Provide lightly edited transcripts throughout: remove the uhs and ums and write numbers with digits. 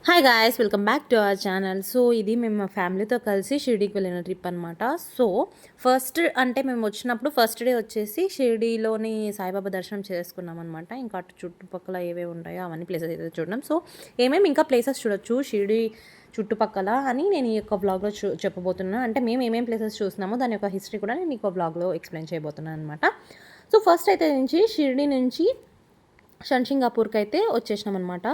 Hi guys, welcome back to our channel. So ఇది మేము మా ఫ్యామిలీతో కలిసి షిరిడీకి వెళ్ళిన ట్రిప్ అనమాట. సో ఫస్ట్ అంటే మేము వచ్చినప్పుడు ఫస్ట్ డే వచ్చేసి షిరిడీలోని సాయిబాబా దర్శనం చేసుకున్నాం అనమాట. ఇంకా అటు చుట్టుపక్కల ఏవేవి ఉంటాయో అవన్నీ ప్లేసెస్ అయితే చూడడం. సో ఏమేమి ఇంకా ప్లేసెస్ చూడొచ్చు షిరిడీ చుట్టుపక్కల అని నేను ఈ యొక్క బ్లాగ్లో చెప్పబోతున్నాను. అంటే మేము ఏమేమి ప్లేసెస్ చూస్తున్నామో దాని యొక్క హిస్టరీ కూడా నేను ఈ బ్లాగ్లో ఎక్స్ప్లెయిన్ చేయబోతున్నాను అనమాట. సో ఫస్ట్ అయితే షిరిడీ నుంచి షన్షింగాపూర్కి అయితే వచ్చేసినాం అనమాట.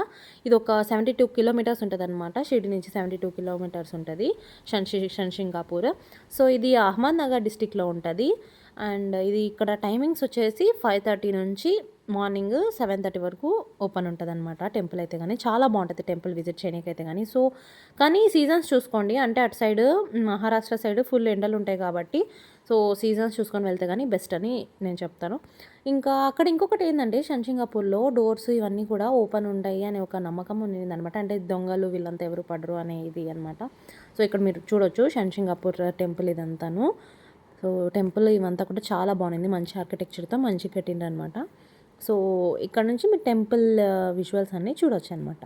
ఇది ఒక 72 కిలోమీటర్స్ ఉంటుంది అనమాట. షిరిడి నుంచి 72 కిలోమీటర్స్ ఉంటుంది షన్షింగాపూర్. సో ఇది అహ్మద్నగర్ డిస్టిక్లో ఉంటుంది. అండ్ ఇది ఇక్కడ టైమింగ్స్ వచ్చేసి 5:30 నుంచి మార్నింగ్ 7:30 వరకు ఓపెన్ ఉంటుంది అనమాట. టెంపుల్ అయితే కానీ చాలా బాగుంటుంది టెంపుల్ విజిట్ చేయడానికి అయితే కానీ. సో కానీ సీజన్స్ చూసుకోండి, అంటే అటు సైడ్ మహారాష్ట్ర సైడ్ ఫుల్ ఎండలు ఉంటాయి కాబట్టి సో సీజన్స్ చూసుకొని వెళ్తే కానీ బెస్ట్ అని నేను చెప్తాను. ఇంకా అక్కడ ఇంకొకటి ఏంటంటే షన్షింగాపూర్లో డోర్స్ ఇవన్నీ కూడా ఓపెన్ ఉంటాయి అనే ఒక నమ్మకం అనమాట. అంటే దొంగలు వీళ్ళంతా ఎవరు పడరు అనే ఇది అనమాట. సో ఇక్కడ మీరు చూడొచ్చు షన్షింగాపూర్ టెంపుల్ ఇదంతాను. సో టెంపుల్ ఇవంతా కూడా చాలా బాగుంది, మంచి ఆర్కిటెక్చర్తో మంచి కట్టిండ్రు అనమాట. సో ఇక్కడ నుంచి మీరు టెంపుల్ విజువల్స్ అన్నీ చూడొచ్చు అనమాట.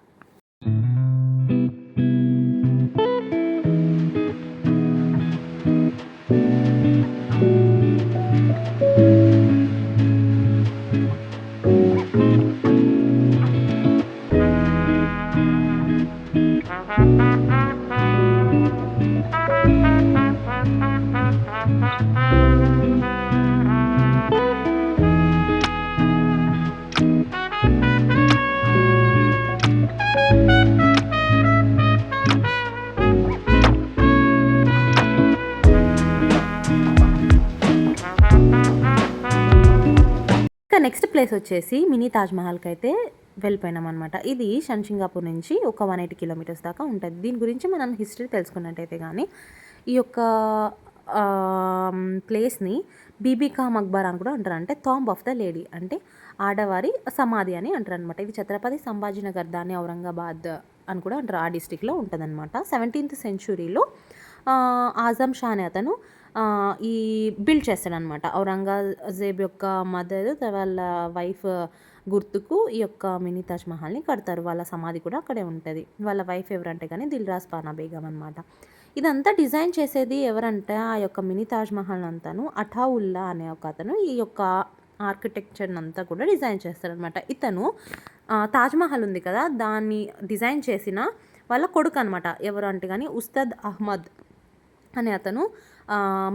ఇంకా నెక్స్ట్ ప్లేస్ వచ్చేసి మినీ తాజ్మహల్కి అయితే వెళ్ళిపోయినాం అనమాట. ఇది షన్షింగాపూర్ నుంచి ఒక 180 కిలోమీటర్స్ దాకా ఉంటుంది. దీని గురించి మనం హిస్టరీ తెలుసుకున్నట్టయితే కానీ ఈ యొక్క ప్లేస్ని బీబీకా మక్బర్ అని కూడా అంటారు. అంటే థాంబ్ ఆఫ్ ద లేడీ, అంటే ఆడవారి సమాధి అని అంటారు అనమాట. ఇది ఛత్రపతి సంభాజీనగర్, దాన్ని ఔరంగాబాద్ అని కూడా అంటారు. ఆ డిస్టిక్లో ఉంటుంది అనమాట. 17th సెంచురీలో ఆజం షా అనే అతను ఈ బిల్డ్ చేస్తాడనమాట. ఔరంగజేబ్ యొక్క మదర్ వాళ్ళ వైఫ్ గుర్తుకు ఈ యొక్క మినీ తాజ్ మహల్ని కడతారు. వాళ్ళ సమాధి కూడా అక్కడే ఉంటుంది. వాళ్ళ వైఫ్ ఎవరంటే కానీ దిల్రాజ్ పానా బేగం అనమాట. ఇదంతా డిజైన్ చేసేది ఎవరంటే ఆ యొక్క మినీ తాజ్ మహల్ అంతాను అఠావుల్లా అనే ఒక అతను ఈ యొక్క ఆర్కిటెక్చర్ అంతా కూడా డిజైన్ చేస్తారనమాట. ఇతను తాజ్మహల్ ఉంది కదా, దాన్ని డిజైన్ చేసిన వాళ్ళ కొడుకు అనమాట. ఎవరు అంటే కానీ ఉస్తాద్ అహ్మద్ అనే అతను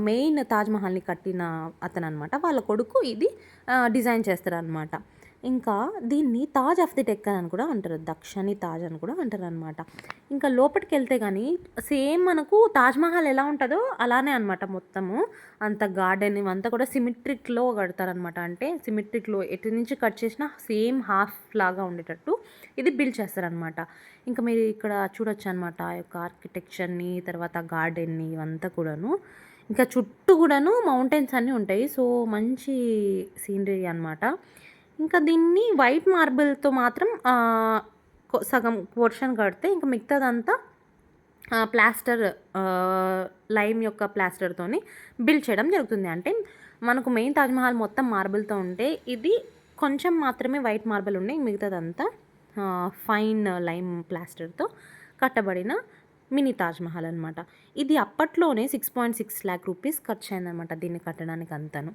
మెయిన్ తాజ్మహల్ని కట్టిన అతను అనమాట. వాళ్ళ కొడుకు ఇది డిజైన్ చేస్తారనమాట. ఇంకా దీన్ని తాజ్ ఆఫ్ ది డెక్కన్ అని కూడా అంటారు, దక్షిణి తాజ్ అని కూడా అంటారు అనమాట. ఇంకా లోపలికి వెళ్తే కానీ సేమ్ మనకు తాజ్మహల్ ఎలా ఉంటుందో అలానే అనమాట. మొత్తము అంత గార్డెన్ ఇవంతా కూడా సిమెట్రిక్లో కడతారనమాట. అంటే సిమెట్రిక్లో ఎటు నుంచి కట్ చేసినా సేమ్ హాఫ్ లాగా ఉండేటట్టు ఇది బిల్డ్ చేస్తారనమాట. ఇంకా మీరు ఇక్కడ చూడొచ్చు అనమాట ఆ యొక్క ఆర్కిటెక్చర్ని, తర్వాత గార్డెన్ని ఇవంతా కూడాను. ఇంకా చుట్టూ కూడాను మౌంటైన్స్ అన్నీ ఉంటాయి. సో మంచి సీనరీ అనమాట. ఇంకా దీన్ని వైట్ మార్బుల్తో మాత్రం సగం పోర్షన్ కడితే ఇంకా మిగతాదంతా ప్లాస్టర్, లైమ్ యొక్క ప్లాస్టర్తోని బిల్డ్ చేయడం జరుగుతుంది. అంటే మనకు మెయిన్ తాజ్మహల్ మొత్తం మార్బుల్తో ఉంటే ఇది కొంచెం మాత్రమే వైట్ మార్బుల్ ఉండే, మిగతాదంతా ఫైన్ లైమ్ ప్లాస్టర్తో కట్టబడిన మినీ తాజ్మహల్ అనమాట. ఇది అప్పట్లోనే 6.6 lakh రూపీస్ ఖర్చు అయిందనమాట దీన్ని కట్టడానికి అంతాను.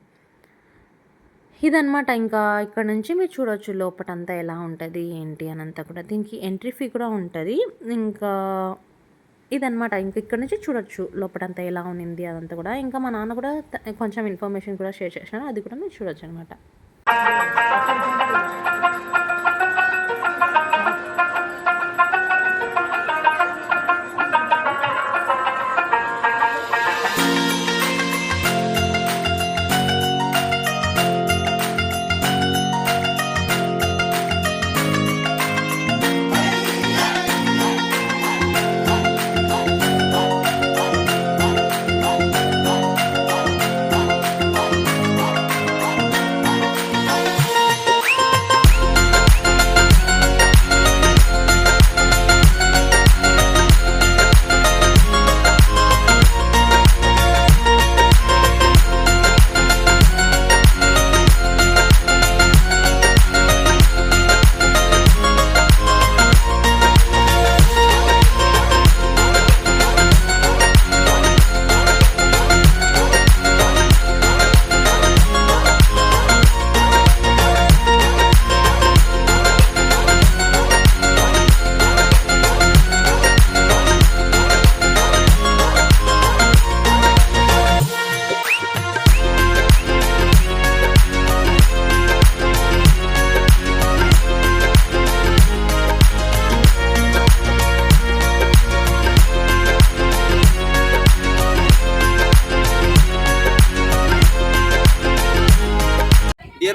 ఇదనమాట. ఇంకా ఇక్కడ నుంచి మీరు చూడవచ్చు లోపటంతా ఎలా ఉంటుంది ఏంటి అని అంతా కూడా. దీనికి ఎంట్రీ ఫీ కూడా ఉంటుంది. ఇంకా ఇదనమాట. ఇంకా ఇక్కడ నుంచి చూడొచ్చు లోపటంతా ఎలా ఉంది అదంతా కూడా. ఇంకా మా నాన్న కూడా కొంచెం ఇన్ఫర్మేషన్ కూడా షేర్ చేసినారు, అది కూడా మీరు చూడొచ్చు అనమాట.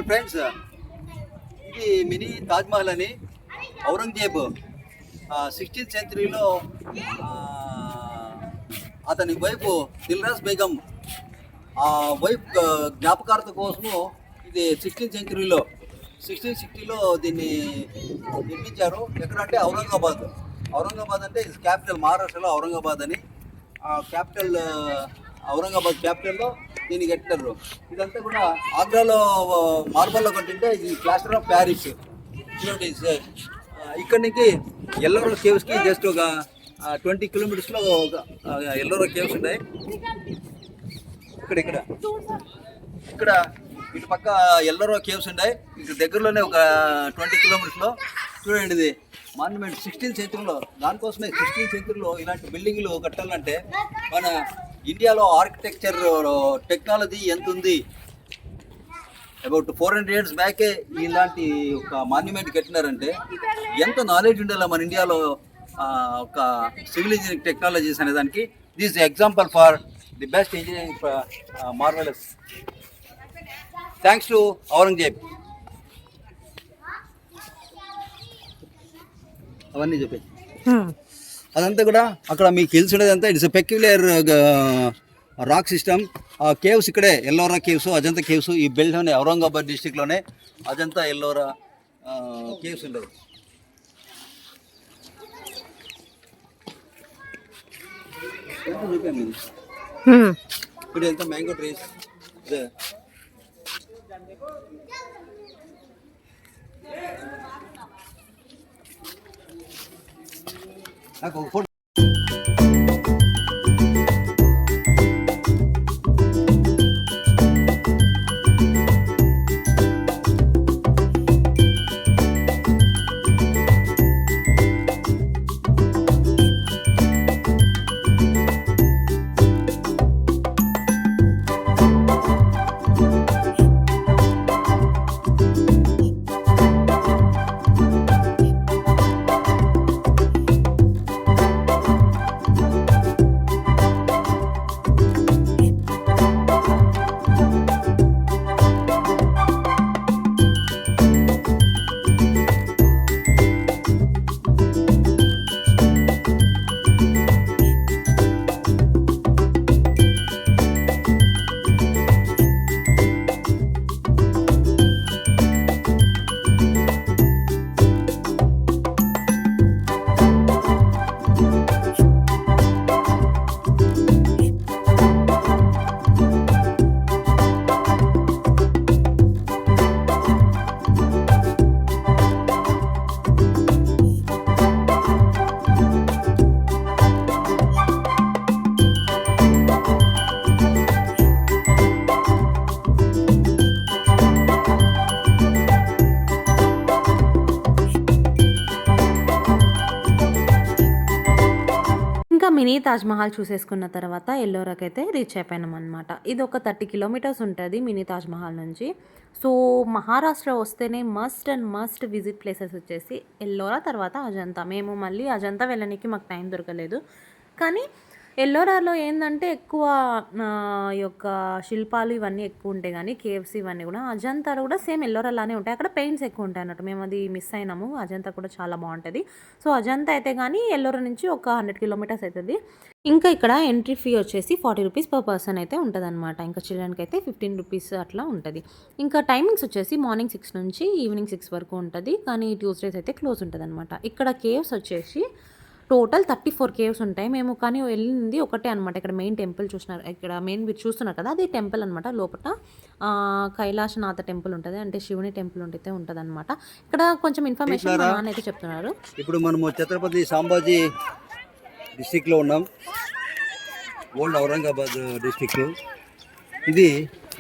డియర్ ఫ్రెండ్స్, ఇది మినీ తాజ్మహల్ అని ఔరంగజేబ్ 16th సెంచరీలో అతని వైఫ్ దిల్రాజ్ బేగం ఆ వైఫ్ జ్ఞాపకార్థ కోసము ఇది 1660లో దీన్ని నిర్మించారు. ఎక్కడంటే ఔరంగాబాద్ అంటే ఇది క్యాపిటల్, మహారాష్ట్రలో ఔరంగాబాద్ అని క్యాపిటల్, ఔరంగాబాద్ క్యాపిటల్లో దీన్ని కట్టారు. ఇదంతా కూడా ఆగ్రాలో మార్బల్లో కట్టింటే ఇది ప్లాస్టర్ ఆఫ్ ప్యారిస్. ఇక్కడి నుంచి ఎల్లోరా కేవ్స్కి జస్ట్ ఒక 20 కిలోమీటర్స్లో ఎల్లోరా కేవ్స్ ఉన్నాయి. ఇక్కడ ఇటు పక్క ఎల్లోరా కేవ్స్ ఉన్నాయి. ఇక్కడ దగ్గరలోనే ఒక 20 కిలోమీటర్స్లో చూడండి. ఇది మాన్యుమెంట్ 16th సెంచరీలో, దానికోసమే 16th సెంచరీలో ఇలాంటి బిల్డింగ్లు కట్టాలంటే మన ఇండియాలో ఆర్కిటెక్చర్ టెక్నాలజీ ఎంత ఉంది. అబౌట్ 400 years బ్యాకే ఇలాంటి ఒక మాన్యుమెంట్ కట్టినారంటే ఎంత నాలెడ్జ్ ఉండాలి మన ఇండియాలో ఒక సివిల్ ఇంజనీరింగ్ టెక్నాలజీస్ అనే దానికి. This example for the best engineering marvellous. Thanks to Aurangzeb. అవన్నీ చెప్పేది అదంతా కూడా అక్కడ మీకు తెలిసి ఉండేదంతా it's peculiar rock system. Caves ఇక్కడే ఎల్లోరా కేవ్స్, అజంతా కేవ్స్ ఈ బెల్ట్లోనే ఔరంగాబాద్ డిస్టిక్లోనే అజంతా ఎల్లోరా కేవ్స్ ఉండేది. చూపాము ఇది. ఇప్పుడు ఎంత మ్యాంగో ట్రీస్. నాకు ఒక ఫోటో. మినీ తాజ్మహల్ చూసేసుకున్న తర్వాత ఎల్లోరాకి అయితే రీచ్ అయిపోయినాం అనమాట. ఇది ఒక 30 కిలోమీటర్స్ ఉంటుంది మినీ తాజ్మహల్ నుంచి. సో మహారాష్ట్ర వస్తేనే మస్ట్ విజిట్ ప్లేసెస్ వచ్చేసి ఎల్లోరా, తర్వాత అజంతా. మేము మళ్ళీ అజంతా వెళ్ళడానికి మాకు టైం దొరకలేదు. కానీ ఎల్లోరాలో ఏంటంటే ఎక్కువ ఈ యొక్క శిల్పాలు ఇవన్నీ ఎక్కువ ఉంటాయి, కానీ కేవ్స్ ఇవన్నీ కూడా. అజంతాలో కూడా సేమ్ ఎల్లోరాలానే ఉంటాయి, అక్కడ పెయింట్స్ ఎక్కువ ఉంటాయి అన్నట్టు. మేము అది మిస్ అయినాము. అజంతా కూడా చాలా బాగుంటుంది. సో అజంతా అయితే కానీ ఎల్లోరా నుంచి ఒక 100 కిలోమీటర్స్ అవుతుంది. ఇంకా ఇక్కడ ఎంట్రీ ఫీ వచ్చేసి 40 రూపీస్ పర్ పర్సన్ అయితే ఉంటుంది అనమాట. ఇంకా చిల్డ్రన్కి అయితే 15 రూపీస్ అట్లా ఉంటుంది. ఇంకా టైమింగ్స్ వచ్చేసి మార్నింగ్ 6 నుంచి ఈవినింగ్ 6 వరకు ఉంటుంది, కానీ ట్యూస్డేస్ అయితే క్లోజ్ ఉంటుంది అనమాట. ఇక్కడ కేవ్స్ వచ్చేసి టోటల్ 34 కేవ్స్ ఉంటాయి. మేము కానీ వెళ్ళింది ఒకటే అనమాట. ఇక్కడ మెయిన్ టెంపుల్ చూసినారు, ఇక్కడ మెయిన్ మీరు చూస్తున్నారు కదా, అది టెంపుల్ అనమాట. లోపల కైలాసనాథ టెంపుల్ ఉంటుంది, అంటే శివుని టెంపుల్ అయితే ఉంటుంది అనమాట. ఇక్కడ కొంచెం ఇన్ఫర్మేషన్ అయితే చెప్తున్నారు. ఇప్పుడు మనము ఛత్రపతి సంభాజీ డిస్టిక్లో ఉన్నాం, ఓల్డ్ ఔరంగాబాద్ డిస్టిక్. ఇది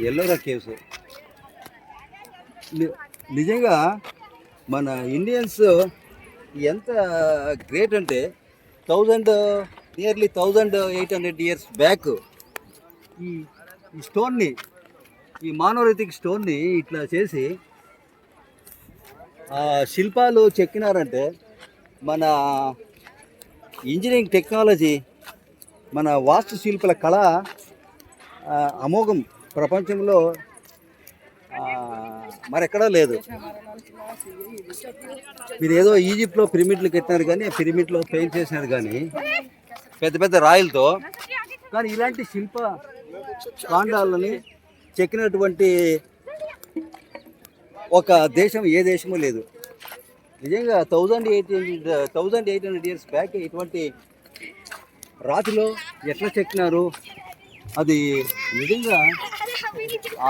ఎల్లోరా కేవ్స్. నిజంగా మన ఇండియన్స్ ఎంత గ్రేట్ అంటే నియర్లీ 1800 years బ్యాక్ ఈ స్టోన్ని, ఈ మానోలిథిక్ స్టోన్ని ఇట్లా చేసి శిల్పాలు చెక్కినారంటే మన ఇంజనీరింగ్ టెక్నాలజీ, మన వాస్తు శిల్పుల కళ అమోఘం. ప్రపంచంలో మరెక్కడా లేదు. మీరు ఏదో ఈజిప్ట్లో పిరమిడ్లు కట్టినారు కానీ ఆ పిరమిడ్లో పెయింట్ చేసినారు కానీ పెద్ద పెద్ద రాయిలతో, కానీ ఇలాంటి శిల్ప కాండాలని చెక్కినటువంటి ఒక దేశం ఏ దేశమూ లేదు. నిజంగా 1800 ఇయర్స్ బ్యాక్ ఇటువంటి రాతిలో ఎట్లా చెక్కినారు, అది నిజంగా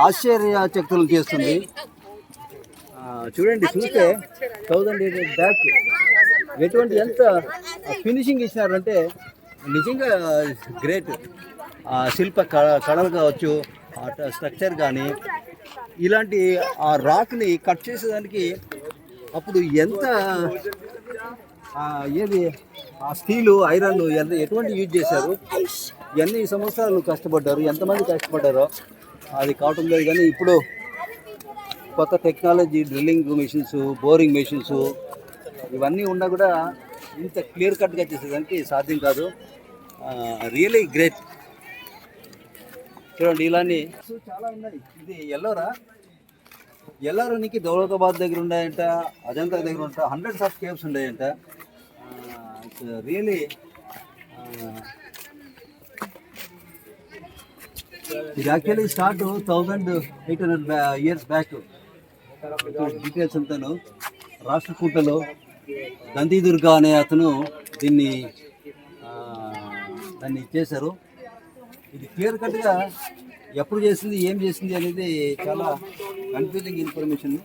ఆశ్చర్యచకితులను చేస్తుంది. చూడండి, చూస్తే 1800 బ్యాక్ ఎటువంటి ఎంత ఫినిషింగ్ ఇచ్చినారంటే నిజంగా గ్రేట్. శిల్ప కళలు కావచ్చు, స్ట్రక్చర్ కానీ ఇలాంటి ఆ రాక్ని కట్ చేసేదానికి అప్పుడు ఎంత ఏది ఆ స్టీలు ఐరన్ ఎటువంటి యూజ్ చేశారు, ఎన్ని సంవత్సరాలు కష్టపడ్డారు, ఎంతమంది కష్టపడ్డారో అది కావటం లేదు. కానీ ఇప్పుడు కొత్త technology, drilling machines, boring machines ఇవన్నీ ఉన్నా కూడా ఇంత క్లియర్ కట్గా చేసేదానికి సాధ్యం కాదు. Really great. చూడండి, ఇలానే చాలా ఉన్నాయి. ఇది ఎల్లోరానికి దౌలతాబాద్ దగ్గర ఉన్నాయంట, అజంతా దగ్గర ఉంటా, హండ్రెడ్స్ ఆఫ్ కేవ్స్ ఉన్నాయంట. రియలీ ఇది actually start 1800 years back. Details అంతాను రాష్ట్రకూటలో దంతిదుర్గ అనే అతను దాన్ని చేశారు. ఇది క్లియర్ కట్గా ఎప్పుడు చేసింది, ఏం చేసింది అనేది చాలా confusing information.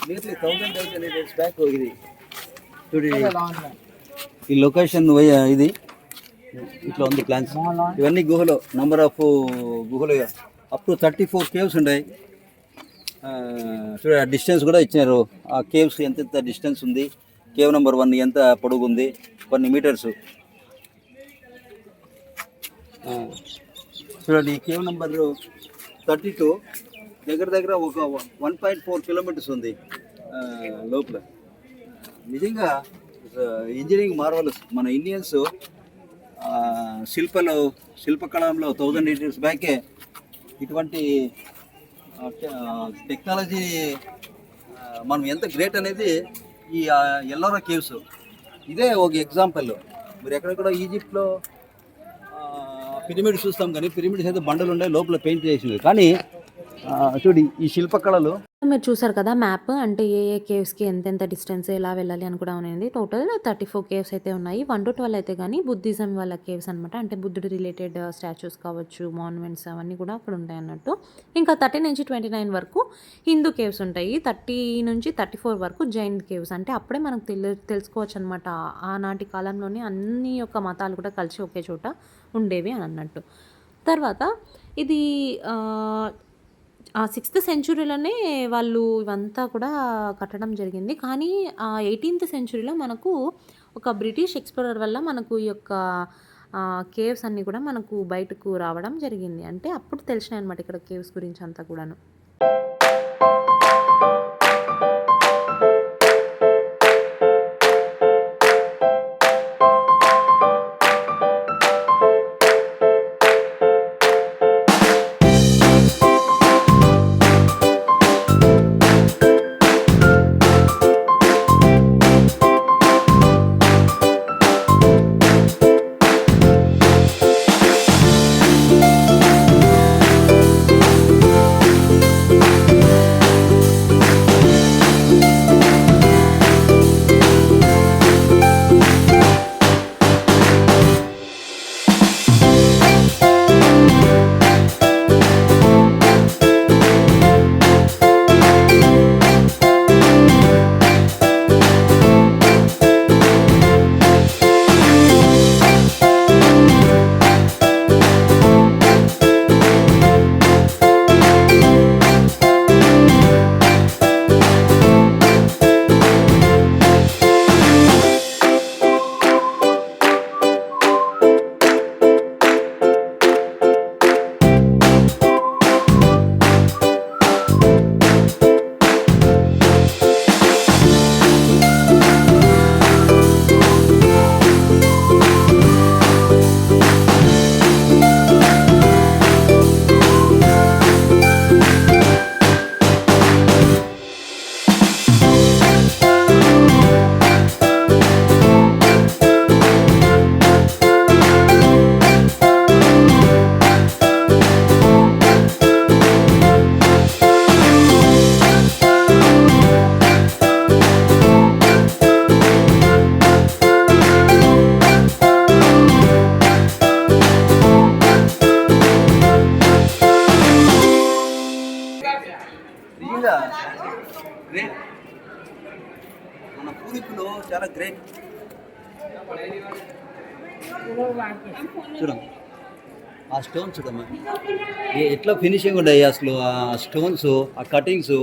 Nearly 1800 years back ఇది. చూడండి, ఈ లొకేషన్ ఇది ఇట్లా ఉంది ప్లాన్స్. ఇవన్నీ గుహలో, నంబర్ ఆఫ్ గుహలు అప్ టు 34 కేవ్స్ ఉన్నాయి. చూడ డిస్టెన్స్ కూడా ఇచ్చినారు. ఆ కేవ్స్ ఎంత డిస్టెన్స్ ఉంది, కేవ్ నెంబర్ 1 ఎంత పొడుగు ఉంది, కొన్ని మీటర్స్. చూడండి, ఈ కేవ్ నెంబర్ 32 దగ్గర ఒక 1.4 కిలోమీటర్స్ ఉంది లోపల. నిజంగా ఇంజనీరింగ్ మార్వలస్. మన ఇండియన్స్ శిల్పకళంలో 1800 ఇయర్స్ బ్యాకే ఇటువంటి టెక్నాలజీ మనం ఎంత గ్రేట్ అనేది ఈ ఎల్లోరా కేవ్స్ ఇదే ఒక ఎగ్జాంపుల్. మీరు ఎక్కడెక్కడ ఈజిప్ట్లో పిరమిడ్స్ చూస్తాం, కానీ పిరమిడ్స్ అయితే బండలు ఉండే లోపల పెయింట్ చేసినవి. కానీ చూడు, ఈ శిల్పకళలు మీరు చూసారు కదా మ్యాప్, అంటే ఏ కేవ్స్కి ఎంతెంత డిస్టెన్స్ ఎలా వెళ్ళాలి అని కూడా ఉంది. టోటల్ 34 కేవ్స్ అయితే ఉన్నాయి. 1 to 12 అయితే కానీ బుద్ధిజం వాళ్ళ కేవ్స్ అనమాట. అంటే బుద్ధుడు రిలేటెడ్ స్టాచ్యూస్ కావచ్చు, మాన్యుమెంట్స్ అవన్నీ కూడా అక్కడ ఉంటాయి అన్నట్టు. ఇంకా 30 నుంచి 29 వరకు హిందూ కేవ్స్ ఉంటాయి. 30 నుంచి 34 వరకు జైన్ కేవ్స్. అంటే అప్పుడే మనకు తెలుసుకోవచ్చు అనమాట, ఆనాటి కాలంలోనే అన్ని యొక్క మతాలు కూడా కలిసి ఒకే చోట ఉండేవి అని అన్నట్టు. తర్వాత ఇది 6th సెంచురీలోనే వాళ్ళు ఇవంతా కూడా కట్టడం జరిగింది. కానీ 18th సెంచురీలో మనకు ఒక బ్రిటిష్ ఎక్స్‌ప్లోరర్ వల్ల మనకు ఈ యొక్క కేవ్స్ అన్నీ కూడా మనకు బయటకు రావడం జరిగింది. అంటే అప్పుడు తెలిసినాయి అనమాట ఇక్కడ కేవ్స్ గురించి అంతా కూడాను. చూడమ్మా ఆ స్టోన్స్ చూడమ్మా ఎట్లా ఫినిషింగ్ ఉన్నాయి అసలు ఆ స్టోన్స్ ఆ కటింగ్స్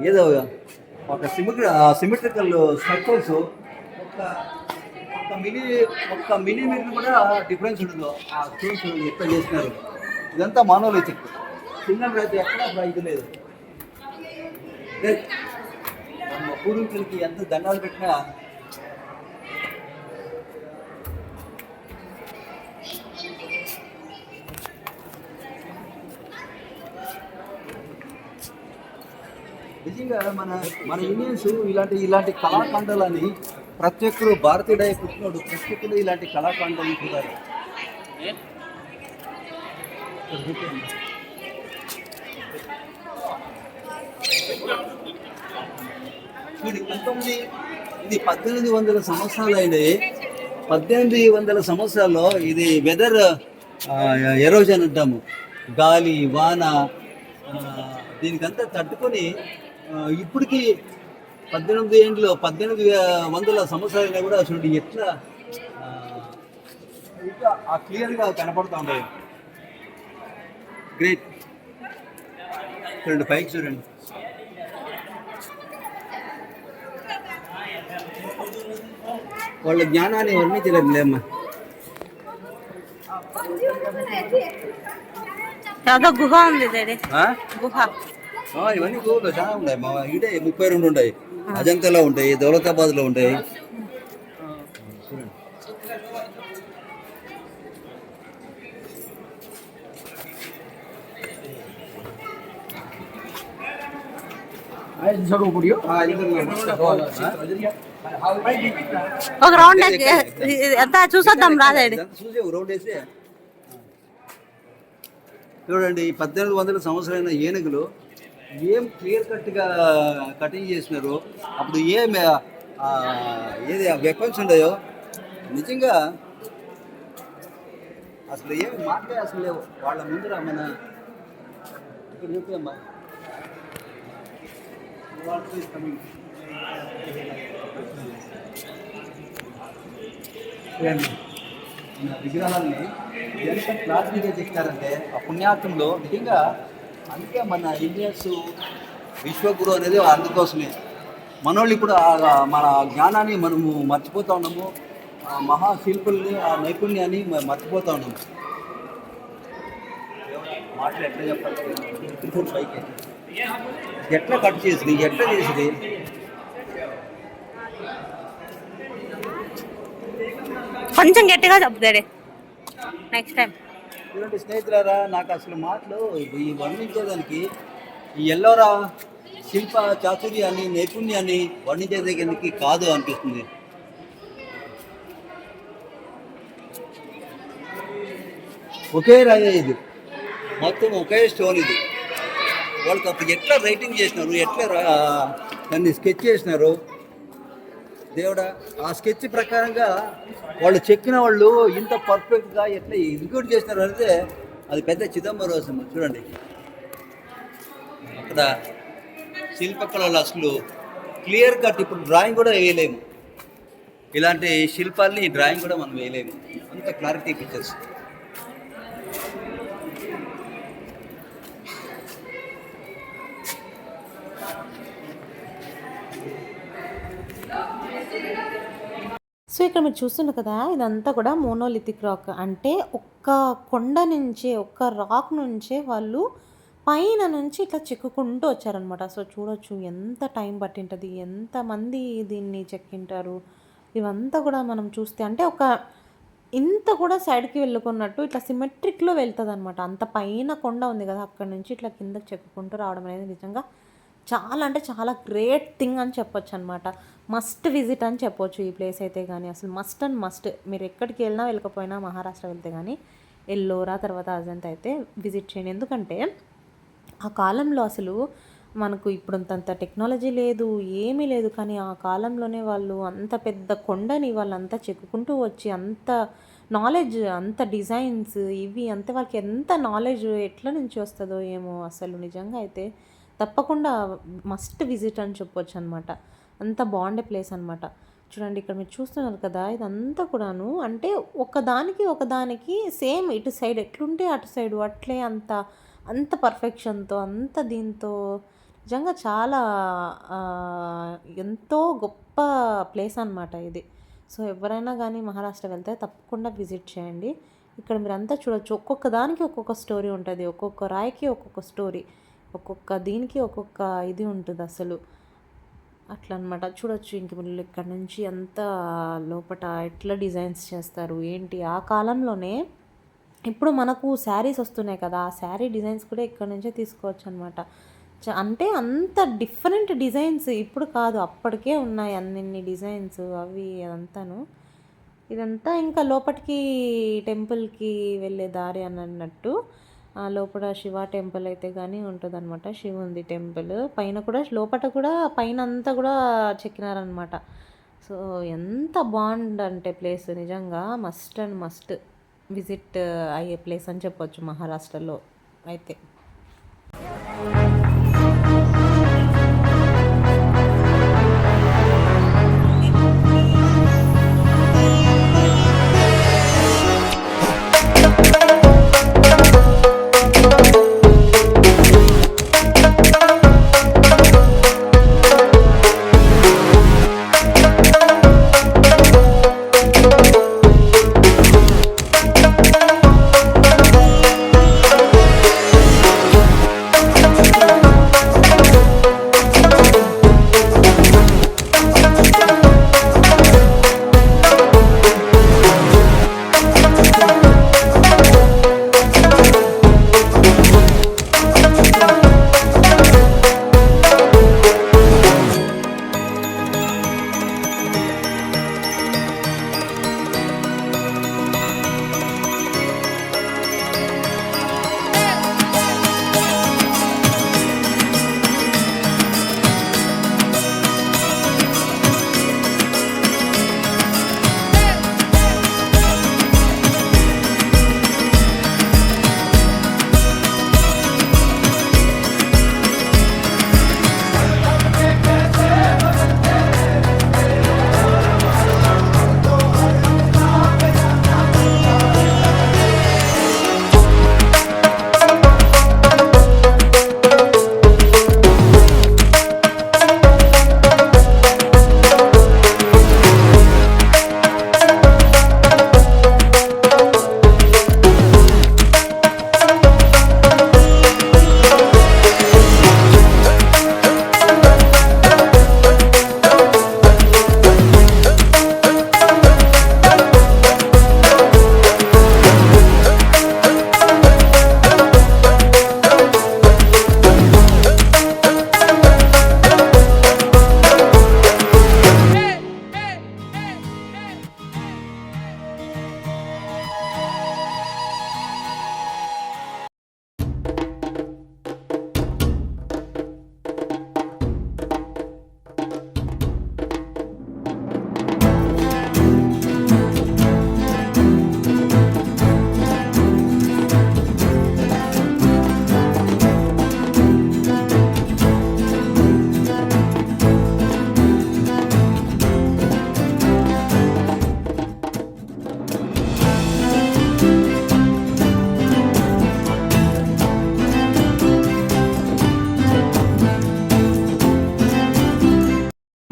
ఏదో ఒక సిమెట్రికల్ స్ట్రక్చర్స్ ఒక్క ఒక్క మిలీమీటర్ కూడా డిఫరెన్స్ ఉండదు ఆ స్టోన్స్ ఎట్లా చేసినారు. ఇదంతా మానోలిథిక్. సింగల్ అయితే ఎక్కడ ఇది లేదు. మన పూర్వీకులకి ఎంత దండాలు పెట్టినా నిజంగా మన ఇండియన్స్ ఇలాంటి కళాఖండాలని ప్రతి ఒక్కరు భారతీయుడై పుట్టినోడు ప్రతి ఒక్కరు ఇలాంటి కళాఖండాలను చూడాలి. చూడు 1800 సంవత్సరాలు అయినాయి. 1800 సంవత్సరాల్లో ఇది వెదర్ ఎరోజన్ అంటాము, గాలి వాన దీనికంతా తట్టుకొని ఇప్పటికి 1800 సంవత్సరాలైనా కూడా చూడండి ఎట్లా ఇంకా క్లియర్గా కనపడుతూ ఉండేది. గ్రేట్. చూడండి పైకి చూడండి. వాళ్ళ జ్ఞానాన్ని వర్ణించలేదు లేమ్మా. గుహ ఉంది గుహ. ఇవన్నీ గుహలు చాలా ఉన్నాయి మా ఇడే 32 ఉన్నాయి. అజంతాలో ఉంటాయి, దౌలతాబాద్లో ఉంటాయి. ఒక రౌండ్ ఎంత చూసొద్దాం రాదండి. చూసే రౌండ్ వేసి చూడండి 1800 సంవత్సరాలైన ఏనుగులు ఏం క్లియర్ కట్గా కటింగ్ చేసినారు. అప్పుడు ఏది వెపన్స్ ఉన్నాయో నిజంగా అసలు ఏమి మాట్లాడే అసలు లేవు వాళ్ళ ముందర. మన ఇక్కడ చూపమ్మా విగ్రహాలని ఎంత క్లాసిక్గా చెప్తారంటే ఆ పుణ్యాత్మంలో నిజంగా. అందుకే మన ఇండియన్స్ విశ్వగురు అనేది అందుకోసమే. మనోళ్ళు ఇప్పుడు మన జ్ఞానాన్ని మనము మర్చిపోతూ ఉన్నాము, ఆ మహాశిల్పుల్ని ఆ నైపుణ్యాన్ని మర్చిపోతూ ఉన్నాము. మాటలు ఎట్లా చెప్పాలి, పైకి ఎట్లా కట్ చేసింది, ఎట్లా చేసింది. కొంచెం గట్టిగా చెప్తాడే నెక్స్ట్ టైం. చూడండి స్నేహితులారా, నాకు అసలు మాటలు ఈ వర్ణించేదానికి ఈ ఎల్లోరా శిల్ప చాతుర్యాన్ని నైపుణ్యాన్ని వర్ణించేదానికి కాదు అనిపిస్తుంది. ఒకే రాజే ఇది, మొత్తం ఒకే స్టోన్ ఇది. వాళ్ళకి అప్పుడు ఎట్లా రైటింగ్ చేసినారు, ఎట్లా దాన్ని స్కెచ్ చేసినారు దేవుడా. ఆ స్కెచ్ ప్రకారంగా వాళ్ళు చెక్కిన వాళ్ళు ఇంత పర్ఫెక్ట్గా ఎట్లా ఎగ్జిక్యూట్ చేసినారు అంటే అది పెద్ద చిదంబరం. చూడండి అక్కడ శిల్పకళలు అసలు క్లియర్ కట్. ఇప్పుడు డ్రాయింగ్ కూడా వేయలేము, ఇలాంటి శిల్పాలని డ్రాయింగ్ కూడా మనం వేయలేము, అంత క్లారిటీ పిక్చర్స్. సో ఇక్కడ మీరు చూస్తున్నారు కదా, ఇదంతా కూడా మోనోలిథిక్ రాక్. అంటే ఒక్క కొండ నుంచే, ఒక్క రాక్ నుంచే వాళ్ళు పైన నుంచి ఇట్లా చెక్కుకుంటూ వచ్చారనమాట. సో చూడొచ్చు ఎంత టైం పట్టింటుంది, ఎంతమంది దీన్ని చెక్కింటారు. ఇవంతా కూడా మనం చూస్తే అంటే ఒక ఇంత కూడా సైడ్కి వెళ్ళుకున్నట్టు ఇట్లా సిమెట్రిక్లో వెళ్తుంది అనమాట. అంత పైన కొండ ఉంది కదా, అక్కడ నుంచి ఇట్లా కిందకి చెక్కుకుంటూ రావడం అనేది నిజంగా చాలా అంటే చాలా గ్రేట్ థింగ్ అని చెప్పొచ్చు అనమాట. మస్ట్ విజిట్ అని చెప్పొచ్చు ఈ ప్లేస్ అయితే. కానీ అసలు మస్ట్ అండ్ మస్ట్, మీరు ఎక్కడికి వెళ్ళినా వెళ్ళకపోయినా మహారాష్ట్ర వెళ్తే కానీ ఎల్లోరా తర్వాత అజంతా అయితే విజిట్ చేయండి. ఎందుకంటే ఆ కాలంలో అసలు మనకు ఇప్పుడంత టెక్నాలజీ లేదు, ఏమీ లేదు. కానీ ఆ కాలంలోనే వాళ్ళు అంత పెద్ద కొండని వాళ్ళంతా చెక్కుకుంటూ వచ్చి అంత నాలెడ్జ్, అంత డిజైన్స్ ఇవి అంతే, వాళ్ళకి ఎంత నాలెడ్జ్ ఎట్లా నుంచి వస్తుందో ఏమో. అసలు నిజంగా అయితే తప్పకుండా మస్ట్ విజిట్ అని చెప్పొచ్చు అనమాట. అంత బాగుండే ప్లేస్ అనమాట. చూడండి ఇక్కడ మీరు చూస్తున్నారు కదా, ఇదంతా కూడాను అంటే ఒకదానికి సేమ్ ఇటు సైడ్ ఎట్లుంటే అటు సైడ్ అట్లే అంత అంత పర్ఫెక్షన్తో అంత దీంతో నిజంగా చాలా ఎంతో గొప్ప ప్లేస్ అనమాట ఇది. సో ఎవరైనా కానీ మహారాష్ట్ర వెళ్తే తప్పకుండా విజిట్ చేయండి. ఇక్కడ మీరంతా చూడొచ్చు, ఒక్కొక్క దానికి ఒక్కొక్క స్టోరీ ఉంటుంది, ఒక్కొక్క రాయికి ఒక్కొక్క స్టోరీ, ఒక్కొక్క దీనికి ఒక్కొక్క ఇది ఉంటుంది అసలు. అట్లా అనమాట చూడొచ్చు. ఇంక మీరు ఇక్కడ నుంచి అంతా లోపల ఎట్లా డిజైన్స్ చేస్తారు ఏంటి ఆ కాలంలోనే. ఇప్పుడు మనకు శారీస్ వస్తున్నాయి కదా, ఆ శారీ డిజైన్స్ కూడా ఇక్కడ నుంచే తీసుకోవచ్చు అనమాట. అంటే అంత డిఫరెంట్ డిజైన్స్ ఇప్పుడు కాదు, అప్పటికే ఉన్నాయి అన్ని డిజైన్స్ అవి అదంతాను. ఇదంతా ఇంకా లోపలికి టెంపుల్కి వెళ్ళే దారి అని అన్నట్టు. లోపల శివ టెంపుల్ అయితే కానీ ఉంటుంది అనమాట, శివుంది టెంపుల్ పైన కూడా, లోపల కూడా పైన అంతా కూడా చెక్కినారనమాట. సో ఎంత బాగుందంటే ప్లేస్ నిజంగా మస్ట్ అండ్ మస్ట్ విజిట్ అయ్యే ప్లేస్ అని చెప్పొచ్చు మహారాష్ట్రలో అయితే.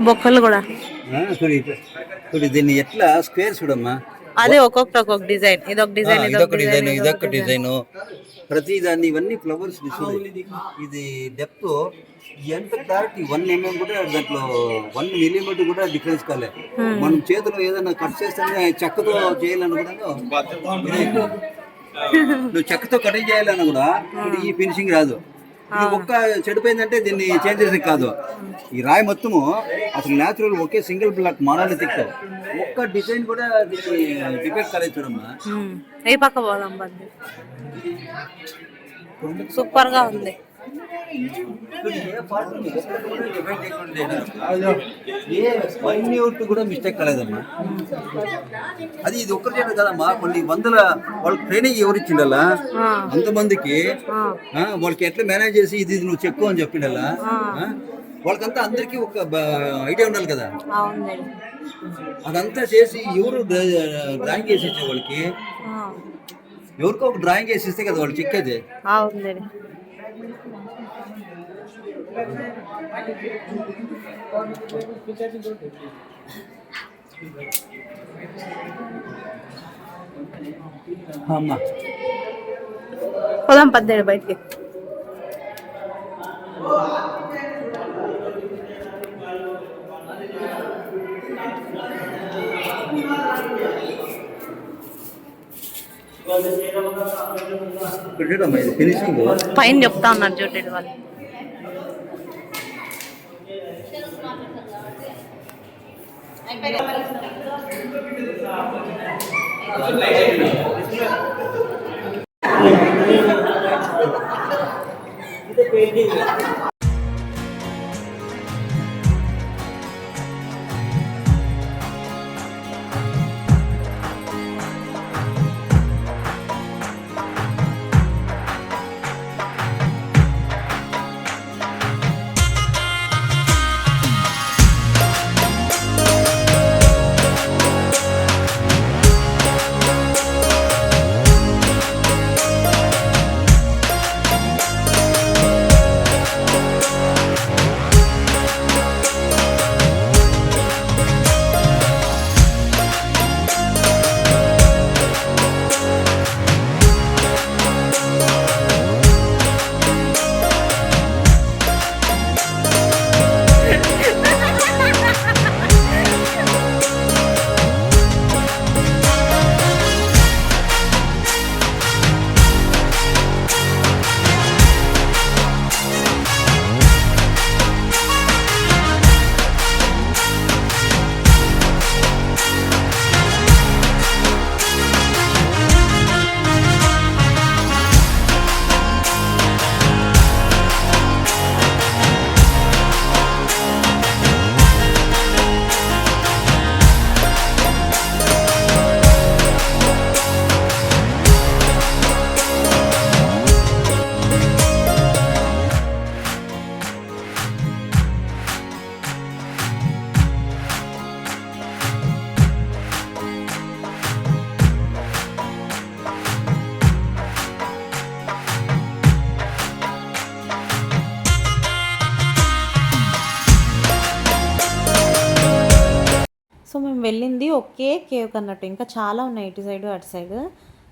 బొక్కలు కూడా చూడు దీన్ని ఎట్లా స్క్వేర్ చూడమ్మా, అదే ఒక్కొక్క డిజైన్, ఇదొక డిజైన్, ఇదొక డిజైన్, ఇదొక డిజైన్, ప్రతి దాన్ని ఇవన్నీ ఫ్లవర్స్ ఇది డెప్త్ ఎంత క్లారిటీ 1 mm కూడా దాంట్లో 1 mm కూడా డిఫరెన్స్ కాలే. మనం చేతిలో ఏదైనా కట్ చేస్తే చెక్కతో చేయాలనుకున్నాను, నువ్వు చెక్కతో కటింగ్ చేయాలన్నా కూడా ఈ ఫినిషింగ్ రాదు. ఇది ఒక్క చెడిపోయిందంటే దీన్ని చేంజ్ చేసేది కాదు. ఈ రాయి మొత్తము అసలు న్యాచురల్ ఒకే సింగిల్ బ్లాక్ మానాలిథిక్, ఒక్క డిజైన్ కూడా దీన్ని డిఫెక్ట్ కాలేదు చూడమ్మా. ఏ పక్క పోదాం, సూపర్ గా ఉంది. కూడా మిస్టేక్ కాలేదమ్మా. అది ఇది ఒక్కరు చేయడం కదమ్మా, కొన్ని వందల వాళ్ళకి ట్రైనింగ్ ఎవరు ఇచ్చిండలా, అంతమందికి వాళ్ళకి ఎట్లా మేనేజ్ చేసి ఇది నువ్వు చెక్కు అని చెప్పిండలా. వాళ్ళకంతా అందరికీ ఒక ఐడియా ఉండాలి కదా. అవును డాడీ. అదంతా చేసి ఎవరు డ్రాయింగ్ వేసి ఇచ్చే వాళ్ళకి, ఆ, ఎవరికో ఒక డ్రాయింగ్ వేసి ఇస్తే కదా వాళ్ళు చిక్కేది. అవును డాడీ. అమ్మా పోదాం పద్దేడు బయటికి. ఇక్కడ చూడమ్మా, ఇది ఫినిషింగ్. పైన చెప్తా ఉన్నారు చూడండి వాళ్ళు. సో మేము వెళ్ళింది ఒకే కేవ్ అన్నట్టు, ఇంకా చాలా ఉన్నాయి ఇటు సైడు అటు సైడు.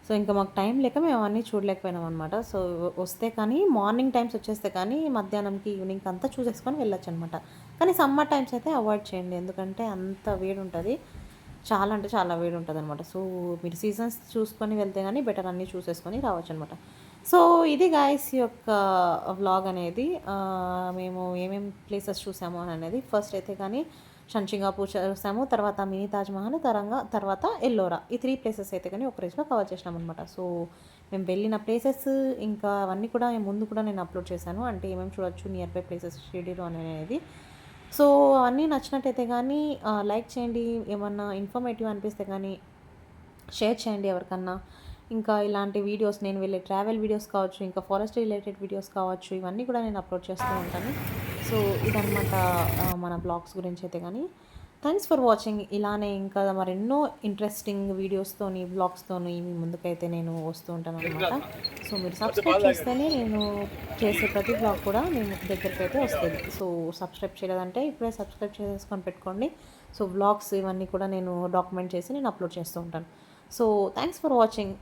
సో ఇంకా మాకు టైం లేక మేము అవన్నీ చూడలేకపోయినాం అనమాట. సో వస్తే కానీ మార్నింగ్ టైమ్స్ వచ్చేస్తే కానీ మధ్యాహ్నంకి ఈవినింగ్ అంతా చూసేసుకొని వెళ్ళొచ్చు అనమాట. కానీ సమ్మర్ టైమ్స్ అయితే అవాయిడ్ చేయండి, ఎందుకంటే అంత వేడి ఉంటుంది, చాలా అంటే చాలా వేడి ఉంటుంది అనమాట. సో మీరు సీజన్స్ చూసుకొని వెళ్తే కానీ బెటర్, అన్నీ చూసేసుకొని రావచ్చు అనమాట. సో ఇది గాయస్ యొక్క వ్లాగ్ అనేది. మేము ఏమేమి ప్లేసెస్ చూసాము అని అనేది, ఫస్ట్ అయితే కానీ షంచింగాపూర్ చూసాము, తర్వాత మినీ తాజ్మహల్, తర్వాత ఎల్లోరా, ఈ 3 ప్లేసెస్ అయితే కానీ ఒక రోజులో కవర్ చేసినాం అనమాట. సో మేము వెళ్ళిన ప్లేసెస్ ఇంకా అవన్నీ కూడా ముందు కూడా నేను అప్లోడ్ చేశాను, అంటే ఏమేమి చూడొచ్చు నియర్ బై ప్లేసెస్ షిరిడీలో అనేది. సో అన్నీ నచ్చినట్టయితే కానీ లైక్ చేయండి, ఏమన్నా ఇన్ఫర్మేటివ్ అనిపిస్తే కానీ షేర్ చేయండి ఎవరికన్నా. ఇంకా ఇలాంటి వీడియోస్, నేను వెళ్ళే ట్రావెల్ వీడియోస్ కావచ్చు, ఇంకా ఫారెస్ట్ రిలేటెడ్ వీడియోస్ కావచ్చు, ఇవన్నీ కూడా నేను అప్లోడ్ చేస్తూ ఉంటాను. సో ఇదనమాట మన బ్లాగ్స్ గురించి అయితే కానీ. Thanks for watching. ఇలానే ఇంకా మరెన్నో ఇంట్రెస్టింగ్ వీడియోస్తోని బ్లాగ్స్తోని మీ ముందుకైతే నేను వస్తూ ఉంటాను అనమాట. సో మీరు సబ్స్క్రైబ్ చేస్తేనే నేను చేసే ప్రతి బ్లాగ్ కూడా మేము దగ్గరికి అయితే వస్తుంది. సో సబ్స్క్రైబ్ చేయలేదంటే ఇప్పుడే సబ్స్క్రైబ్ చేసేసుకొని పెట్టుకోండి. సో బ్లాగ్స్ ఇవన్నీ కూడా నేను డాక్యుమెంట్ చేసి నేను అప్లోడ్ చేస్తూ ఉంటాను. So thanks for watching.